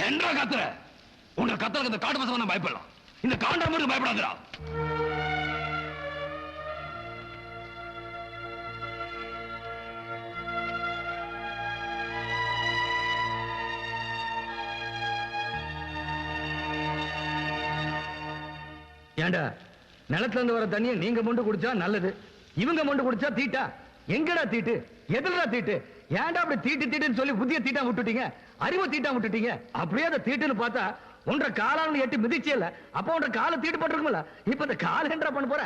என்றா கத்துற? உங்க கத்தலுக்கு இந்த காட்டு பசங்க பயப்படலாம், இந்த காண்டாமருக்கு பயப்படாதடா. ஏண்டா நிலத்துல இருந்து வர தண்ணியை நீங்க மொண்டு குடிச்சா நல்லது, இவங்க மொண்டு குடிச்சா தீட்டா? எங்கடா தீட்டு? எதுலடா தீட்டு? ஏன்டா அப்படி தீட்டு தீட்டுன்னு சொல்லி புதிய தீட்டா விட்டுட்டீங்க, அறிவு தீட்டா விட்டுட்டீங்க? அப்படியே அதை தீட்டுன்னு பார்த்தா ஒன்றரை காலான்னு எட்டி மிதிச்சே இல்ல, அப்ப ஒன்றரை காலை தீட்டு போட்டிருக்கும்ல. இப்ப இந்த கால என்ன பண்ண போற?